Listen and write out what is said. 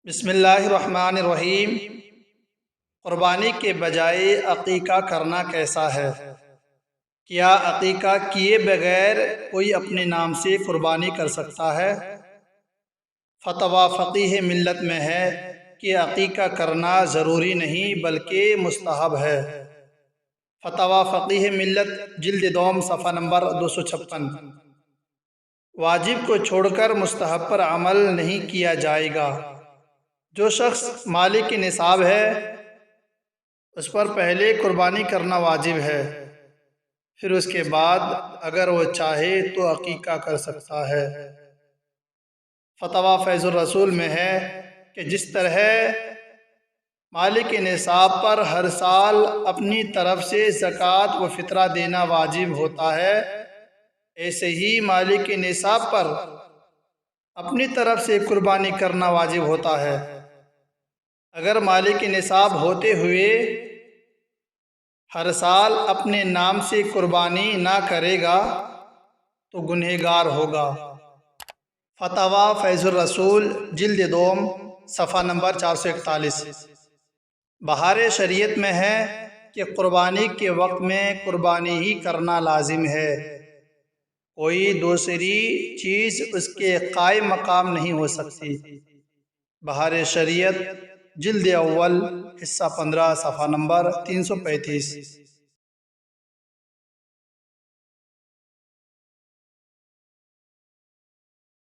بسم اللہ الرحمن الرحیم۔ قربانی کے بجائے عقیقہ کرنا کیسا ہے؟ کیا عقیقہ کیے بغیر کوئی اپنے نام سے قربانی کر سکتا ہے؟ فتویٰ فقیہ ملت میں ہے کہ عقیقہ کرنا ضروری نہیں بلکہ مستحب ہے۔ فتویٰ فقیہ ملت جلد دوم صفحہ نمبر 256۔ واجب کو چھوڑ کر مستحب پر عمل نہیں کیا جائے گا۔ جو شخص مالک نصاب ہے اس پر پہلے قربانی کرنا واجب ہے، پھر اس کے بعد اگر وہ چاہے تو عقیقہ کر سکتا ہے۔ فتویٰ فیض الرسول میں ہے کہ جس طرح مالک نصاب پر ہر سال اپنی طرف سے زکوٰۃ و فطرہ دینا واجب ہوتا ہے، ایسے ہی مالک نصاب پر اپنی طرف سے قربانی کرنا واجب ہوتا ہے۔ اگر مالک نصاب ہوتے ہوئے ہر سال اپنے نام سے قربانی نہ کرے گا تو گنہگار ہوگا۔ فتویٰ فیض الرسول جلد دوم صفحہ نمبر 441۔ بہار شریعت میں ہے کہ قربانی کے وقت میں قربانی ہی کرنا لازم ہے، کوئی دوسری چیز اس کے قائم مقام نہیں ہو سکتی۔ بہار شریعت جلد اول حصہ 15 صفحہ نمبر 335۔